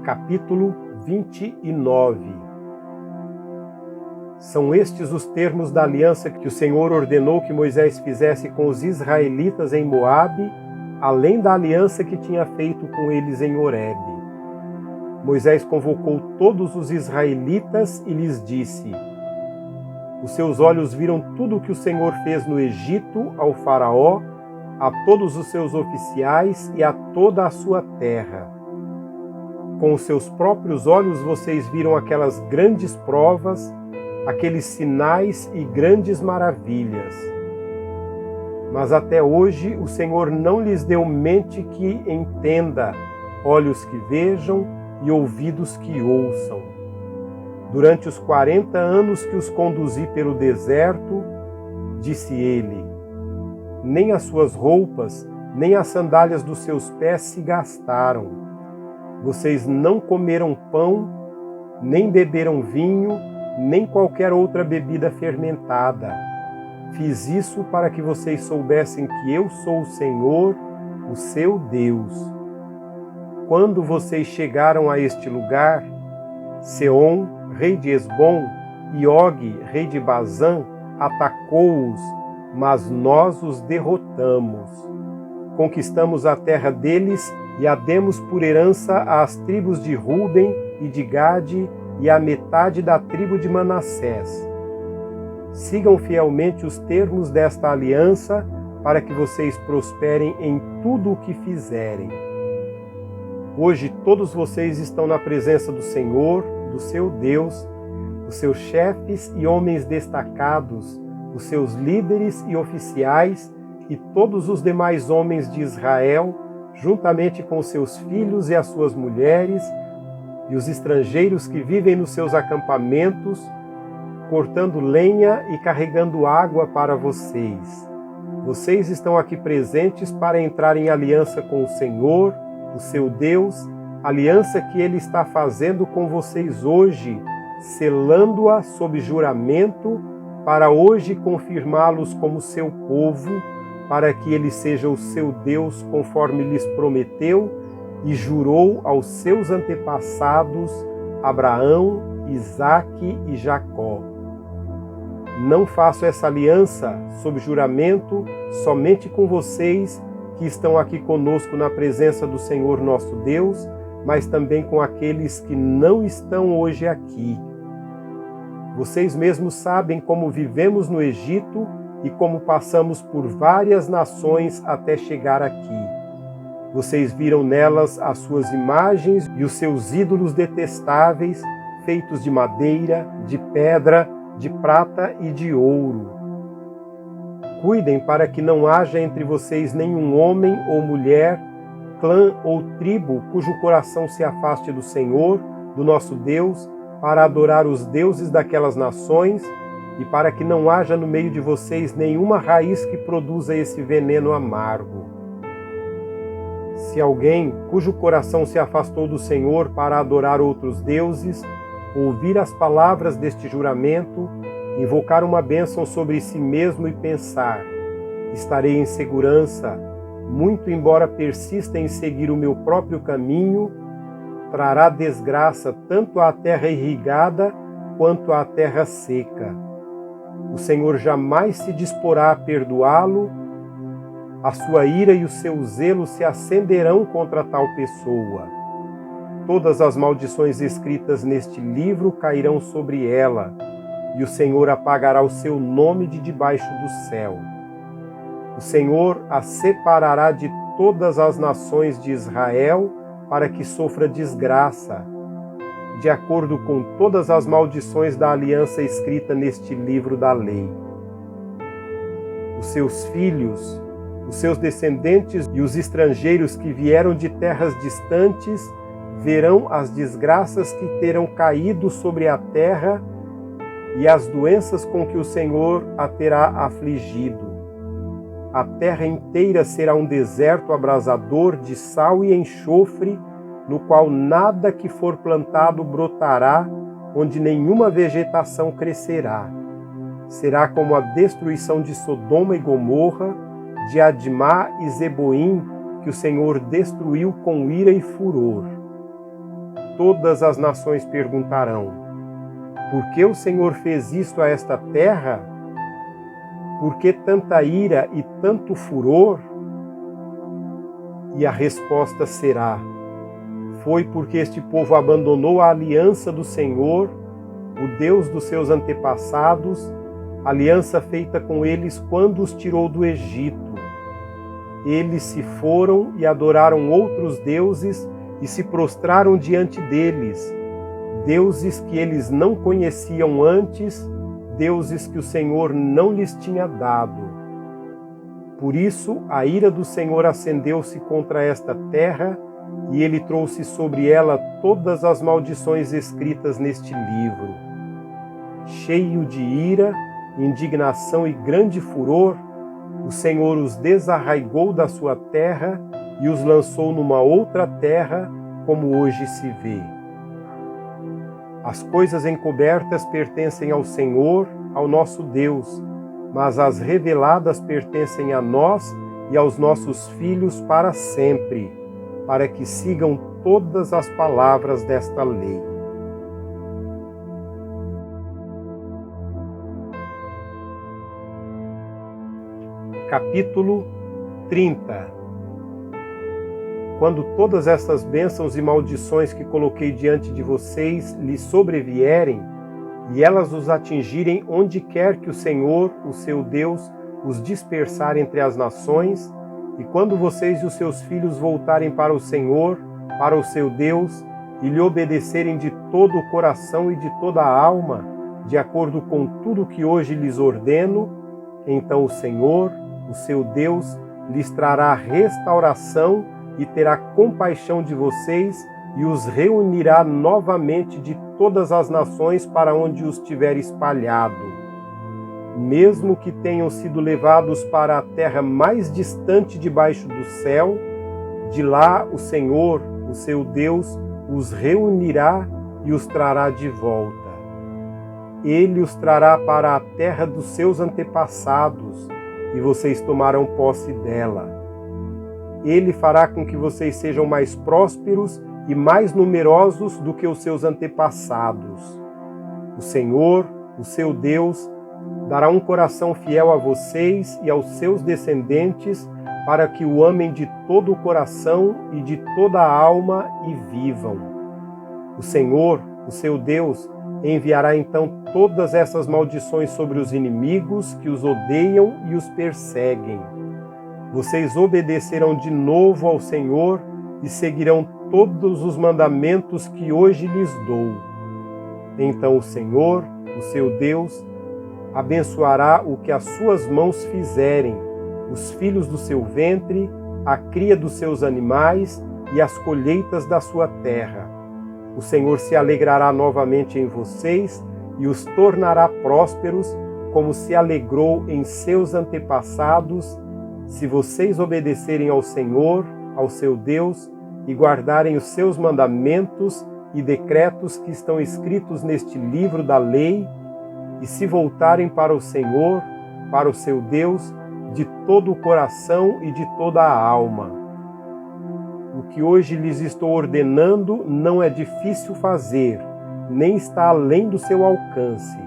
Capítulo 29. São estes os termos da aliança que o Senhor ordenou que Moisés fizesse com os israelitas em Moabe, além da aliança que tinha feito com eles em Horebe. Moisés convocou todos os israelitas e lhes disse: Os seus olhos viram tudo o que o Senhor fez no Egito ao faraó, a todos os seus oficiais e a toda a sua terra. Com os seus próprios olhos vocês viram aquelas grandes provas, aqueles sinais e grandes maravilhas. Mas até hoje o Senhor não lhes deu mente que entenda, olhos que vejam e ouvidos que ouçam. Durante os 40 anos que os conduzi pelo deserto, disse ele, nem as suas roupas, nem as sandálias dos seus pés se gastaram. Vocês não comeram pão, nem beberam vinho, nem qualquer outra bebida fermentada. Fiz isso para que vocês soubessem que eu sou o Senhor, o seu Deus. Quando vocês chegaram a este lugar, Seom, rei de Esbom, e Og, rei de Bazã, atacou-os, mas nós os derrotamos. Conquistamos a terra deles e a demos por herança às tribos de Ruben e de Gade e à metade da tribo de Manassés. Sigam fielmente os termos desta aliança para que vocês prosperem em tudo o que fizerem. Hoje todos vocês estão na presença do Senhor, do seu Deus, os seus chefes e homens destacados, os seus líderes e oficiais e todos os demais homens de Israel, juntamente com seus filhos e as suas mulheres, e os estrangeiros que vivem nos seus acampamentos, cortando lenha e carregando água para vocês. Vocês estão aqui presentes para entrar em aliança com o Senhor, o seu Deus, aliança que Ele está fazendo com vocês hoje, selando-a sob juramento, para hoje confirmá-los como seu povo, para que Ele seja o seu Deus conforme lhes prometeu e jurou aos seus antepassados, Abraão, Isaque e Jacó. Não faço essa aliança sob juramento somente com vocês que estão aqui conosco na presença do Senhor nosso Deus, mas também com aqueles que não estão hoje aqui. Vocês mesmos sabem como vivemos no Egito e como passamos por várias nações até chegar aqui. Vocês viram nelas as suas imagens e os seus ídolos detestáveis, feitos de madeira, de pedra, de prata e de ouro. Cuidem para que não haja entre vocês nenhum homem ou mulher, clã ou tribo cujo coração se afaste do Senhor, do nosso Deus, para adorar os deuses daquelas nações, e para que não haja no meio de vocês nenhuma raiz que produza esse veneno amargo. Se alguém cujo coração se afastou do Senhor para adorar outros deuses, ouvir as palavras deste juramento, invocar uma bênção sobre si mesmo e pensar, estarei em segurança, muito embora persista em seguir o meu próprio caminho, trará desgraça tanto à terra irrigada quanto à terra seca. O Senhor jamais se disporá a perdoá-lo, a sua ira e o seu zelo se acenderão contra tal pessoa. Todas as maldições escritas neste livro cairão sobre ela, e o Senhor apagará o seu nome de debaixo do céu. O Senhor a separará de todas as nações de Israel para que sofra desgraça, de acordo com todas as maldições da aliança escrita neste livro da lei. Os seus filhos, os seus descendentes e os estrangeiros que vieram de terras distantes verão as desgraças que terão caído sobre a terra e as doenças com que o Senhor a terá afligido. A terra inteira será um deserto abrasador de sal e enxofre, no qual nada que for plantado brotará, onde nenhuma vegetação crescerá. Será como a destruição de Sodoma e Gomorra, de Admá e Zeboim, que o Senhor destruiu com ira e furor. todas as nações perguntarão: por que o Senhor fez isto a esta terra? Por que tanta ira e tanto furor? E a resposta será: foi porque este povo abandonou a aliança do Senhor, o Deus dos seus antepassados, aliança feita com eles quando os tirou do Egito. Eles se foram e adoraram outros deuses e se prostraram diante deles, deuses que eles não conheciam antes, deuses que o Senhor não lhes tinha dado. Por isso, a ira do Senhor acendeu-se contra esta terra e ele trouxe sobre ela todas as maldições escritas neste livro. Cheio de ira, indignação e grande furor, o Senhor os desarraigou da sua terra e os lançou numa outra terra, como hoje se vê. As coisas encobertas pertencem ao Senhor, ao nosso Deus, mas as reveladas pertencem a nós e aos nossos filhos para sempre, para que sigam todas as palavras desta lei. Capítulo 30. Quando todas estas bênçãos e maldições que coloquei diante de vocês lhes sobrevierem, e elas os atingirem onde quer que o Senhor, o seu Deus, os dispersar entre as nações, e quando vocês e os seus filhos voltarem para o Senhor, para o seu Deus, e lhe obedecerem de todo o coração e de toda a alma, de acordo com tudo que hoje lhes ordeno, então o Senhor, o seu Deus, lhes trará restauração e terá compaixão de vocês e os reunirá novamente de todas as nações para onde os tiver espalhado. Mesmo que tenham sido levados para a terra mais distante debaixo do céu, de lá o Senhor, o seu Deus, os reunirá e os trará de volta. Ele os trará para a terra dos seus antepassados, e vocês tomarão posse dela. Ele fará com que vocês sejam mais prósperos e mais numerosos do que os seus antepassados. O Senhor, o seu Deus, dará um coração fiel a vocês e aos seus descendentes, para que o amem de todo o coração e de toda a alma e vivam. O Senhor, o seu Deus, enviará então todas essas maldições sobre os inimigos que os odeiam e os perseguem. Vocês obedecerão de novo ao Senhor e seguirão todos os mandamentos que hoje lhes dou. Então o Senhor, o seu Deus, abençoará o que as suas mãos fizerem, os filhos do seu ventre, a cria dos seus animais e as colheitas da sua terra. O Senhor se alegrará novamente em vocês e os tornará prósperos, como se alegrou em seus antepassados, se vocês obedecerem ao Senhor, ao seu Deus, e guardarem os seus mandamentos e decretos que estão escritos neste livro da lei, e se voltarem para o Senhor, para o seu Deus, de todo o coração e de toda a alma. O que hoje lhes estou ordenando não é difícil fazer, nem está além do seu alcance.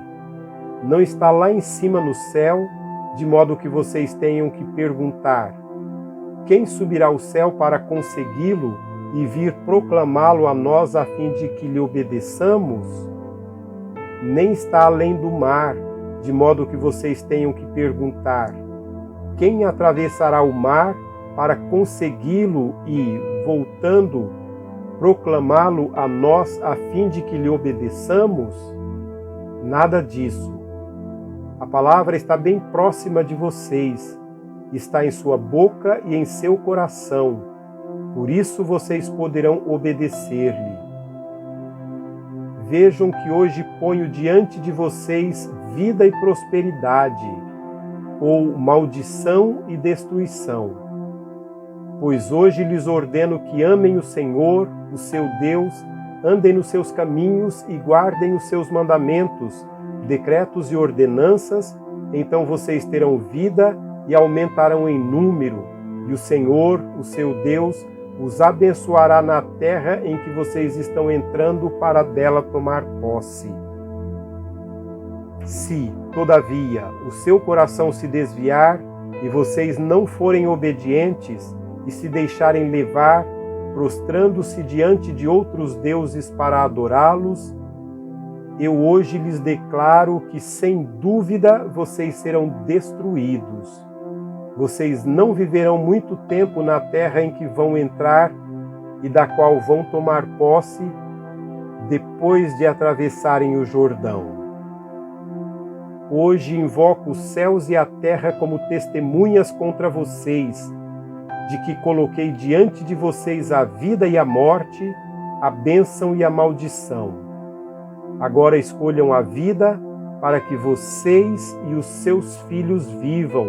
Não está lá em cima no céu, de modo que vocês tenham que perguntar: quem subirá ao céu para consegui-lo e vir proclamá-lo a nós a fim de que lhe obedeçamos? Nem está além do mar, de modo que vocês tenham que perguntar: quem atravessará o mar para consegui-lo e, voltando, proclamá-lo a nós a fim de que lhe obedeçamos? Nada disso. A palavra está bem próxima de vocês, está em sua boca e em seu coração, por isso vocês poderão obedecer-lhe. Vejam que hoje ponho diante de vocês vida e prosperidade, ou maldição e destruição. Pois hoje lhes ordeno que amem o Senhor, o seu Deus, andem nos seus caminhos e guardem os seus mandamentos, decretos e ordenanças, então vocês terão vida e aumentarão em número, e o Senhor, o seu Deus, os abençoará na terra em que vocês estão entrando para dela tomar posse. Se, todavia, o seu coração se desviar e vocês não forem obedientes e se deixarem levar, prostrando-se diante de outros deuses para adorá-los, eu hoje lhes declaro que, sem dúvida, vocês serão destruídos. Vocês não viverão muito tempo na terra em que vão entrar e da qual vão tomar posse depois de atravessarem o Jordão. Hoje invoco os céus e a terra como testemunhas contra vocês, de que coloquei diante de vocês a vida e a morte, a bênção e a maldição. Agora escolham a vida para que vocês e os seus filhos vivam,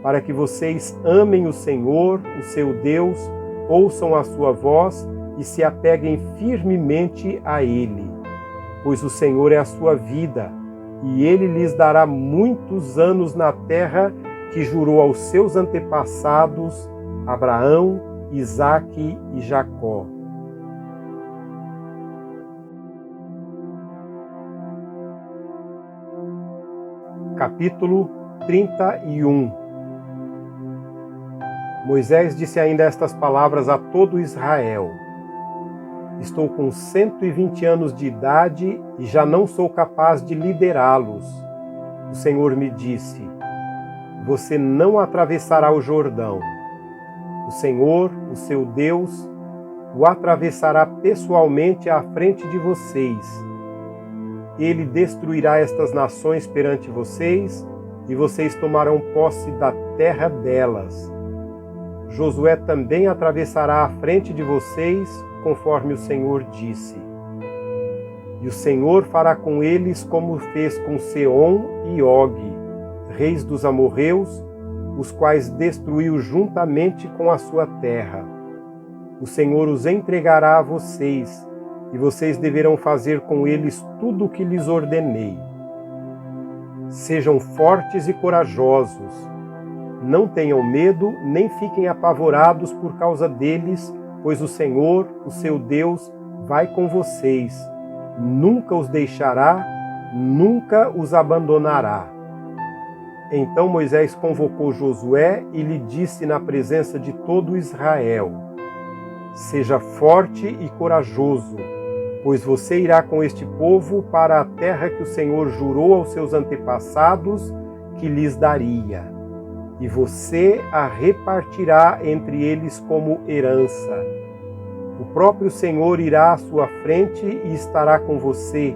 para que vocês amem o Senhor, o seu Deus, ouçam a sua voz e se apeguem firmemente a Ele. Pois o Senhor é a sua vida, e Ele lhes dará muitos anos na terra que jurou aos seus antepassados, Abraão, Isaque e Jacó. Capítulo 31. Moisés disse ainda estas palavras a todo Israel: Estou com 120 anos de idade e já não sou capaz de liderá-los. O Senhor me disse: Você não atravessará o Jordão. O Senhor, o seu Deus, o atravessará pessoalmente à frente de vocês. Ele destruirá estas nações perante vocês e vocês tomarão posse da terra delas. Josué também atravessará à frente de vocês, conforme o Senhor disse. E o Senhor fará com eles como fez com Seom e Og, reis dos amorreus, os quais destruiu juntamente com a sua terra. O Senhor os entregará a vocês, e vocês deverão fazer com eles tudo o que lhes ordenei. Sejam fortes e corajosos. Não tenham medo, nem fiquem apavorados por causa deles, pois o Senhor, o seu Deus, vai com vocês. Nunca os deixará, nunca os abandonará. Então Moisés convocou Josué e lhe disse na presença de todo Israel: Seja forte e corajoso, pois você irá com este povo para a terra que o Senhor jurou aos seus antepassados que lhes daria. E você a repartirá entre eles como herança. O próprio Senhor irá à sua frente e estará com você.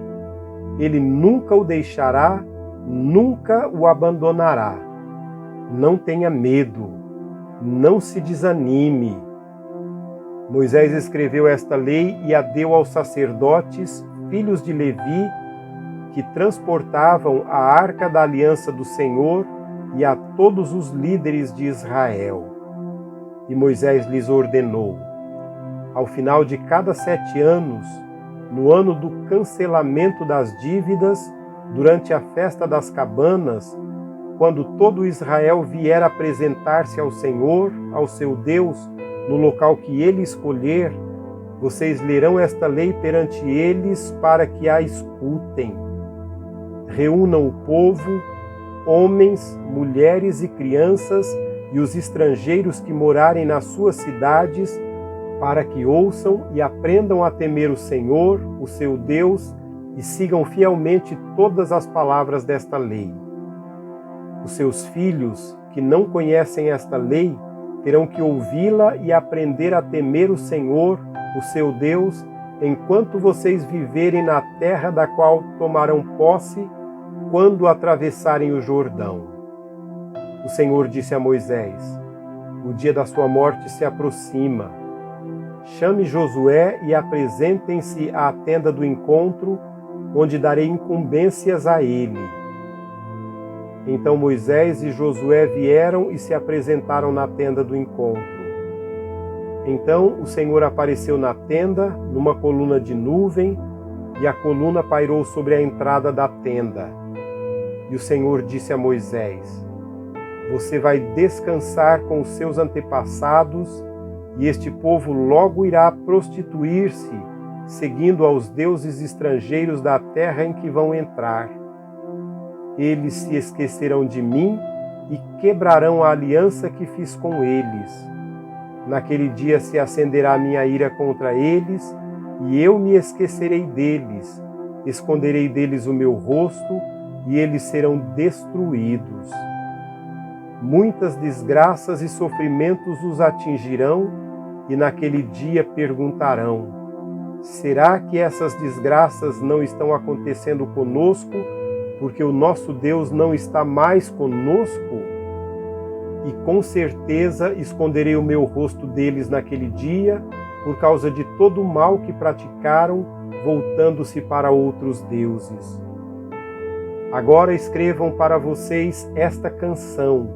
Ele nunca o deixará, nunca o abandonará. Não tenha medo, não se desanime. Moisés escreveu esta lei e a deu aos sacerdotes, filhos de Levi, que transportavam a arca da aliança do Senhor, e a todos os líderes de Israel. E Moisés lhes ordenou: Ao final de cada 7 anos, no ano do cancelamento das dívidas, durante a festa das cabanas, quando todo Israel vier apresentar-se ao Senhor, ao seu Deus, no local que ele escolher, vocês lerão esta lei perante eles para que a escutem. Reúnam o povo, homens, mulheres e crianças, e os estrangeiros que morarem nas suas cidades, para que ouçam e aprendam a temer o Senhor, o seu Deus, e sigam fielmente todas as palavras desta lei. Os seus filhos, que não conhecem esta lei, terão que ouvi-la e aprender a temer o Senhor, o seu Deus, enquanto vocês viverem na terra da qual tomarão posse, quando atravessarem o Jordão. O Senhor disse a Moisés: O dia da sua morte se aproxima. Chame Josué e apresentem-se à tenda do encontro, onde darei incumbências a ele. Então Moisés e Josué vieram e se apresentaram na tenda do encontro. Então o Senhor apareceu na tenda, numa coluna de nuvem, e a coluna pairou sobre a entrada da tenda. E o Senhor disse a Moisés: Você vai descansar com os seus antepassados, e este povo logo irá prostituir-se, seguindo aos deuses estrangeiros da terra em que vão entrar. Eles se esquecerão de mim e quebrarão a aliança que fiz com eles. Naquele dia se acenderá a minha ira contra eles, e eu me esquecerei deles, esconderei deles o meu rosto, e eles serão destruídos. Muitas desgraças e sofrimentos os atingirão, e naquele dia perguntarão: será que essas desgraças não estão acontecendo conosco, porque o nosso Deus não está mais conosco? E com certeza esconderei o meu rosto deles naquele dia, por causa de todo o mal que praticaram, voltando-se para outros deuses. Agora escrevam para vocês esta canção,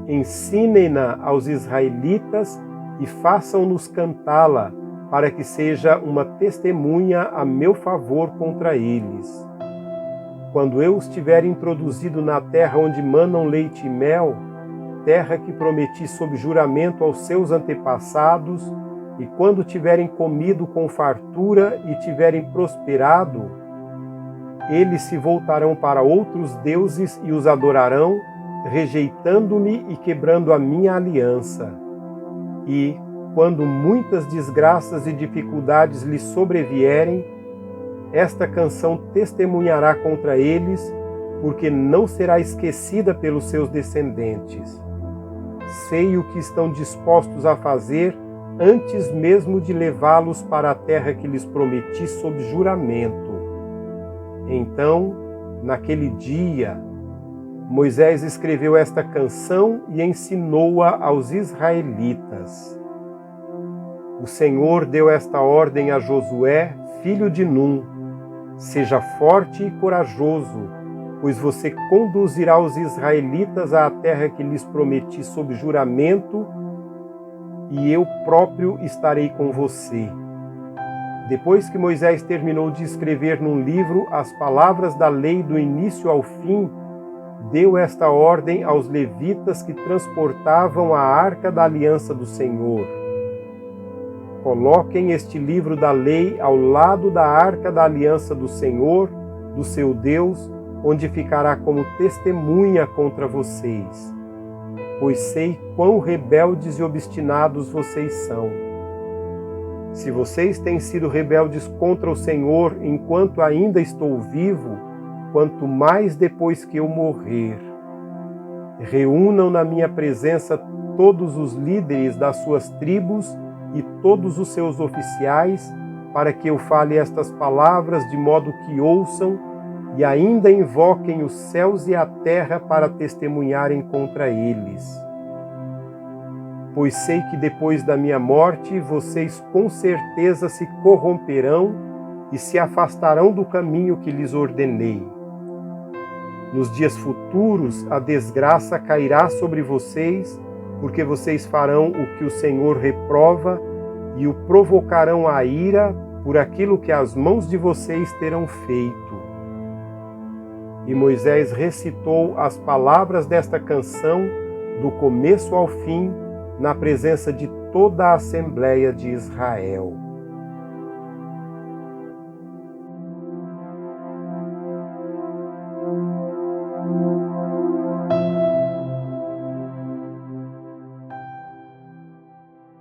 ensinem-na aos israelitas e façam-nos cantá-la, para que seja uma testemunha a meu favor contra eles. Quando eu os tiver introduzido na terra onde manam leite e mel, terra que prometi sob juramento aos seus antepassados, e quando tiverem comido com fartura e tiverem prosperado, eles se voltarão para outros deuses e os adorarão, rejeitando-me e quebrando a minha aliança. E, quando muitas desgraças e dificuldades lhes sobrevierem, esta canção testemunhará contra eles, porque não será esquecida pelos seus descendentes. Sei o que estão dispostos a fazer antes mesmo de levá-los para a terra que lhes prometi sob juramento. Então, naquele dia, Moisés escreveu esta canção e ensinou-a aos israelitas. O Senhor deu esta ordem a Josué, filho de Num: seja forte e corajoso, pois você conduzirá os israelitas à terra que lhes prometi sob juramento, e eu próprio estarei com você. Depois que Moisés terminou de escrever num livro as palavras da lei do início ao fim, deu esta ordem aos levitas que transportavam a arca da aliança do Senhor: coloquem este livro da lei ao lado da arca da aliança do Senhor, do seu Deus, onde ficará como testemunha contra vocês, pois sei quão rebeldes e obstinados vocês são. Se vocês têm sido rebeldes contra o Senhor enquanto ainda estou vivo, quanto mais depois que eu morrer. Reúnam na minha presença todos os líderes das suas tribos e todos os seus oficiais, para que eu fale estas palavras de modo que ouçam e ainda invoquem os céus e a terra para testemunharem contra eles. Pois sei que depois da minha morte vocês com certeza se corromperão e se afastarão do caminho que lhes ordenei. Nos dias futuros a desgraça cairá sobre vocês, porque vocês farão o que o Senhor reprova e o provocarão à ira por aquilo que as mãos de vocês terão feito. E Moisés recitou as palavras desta canção do começo ao fim, na presença de toda a Assembleia de Israel.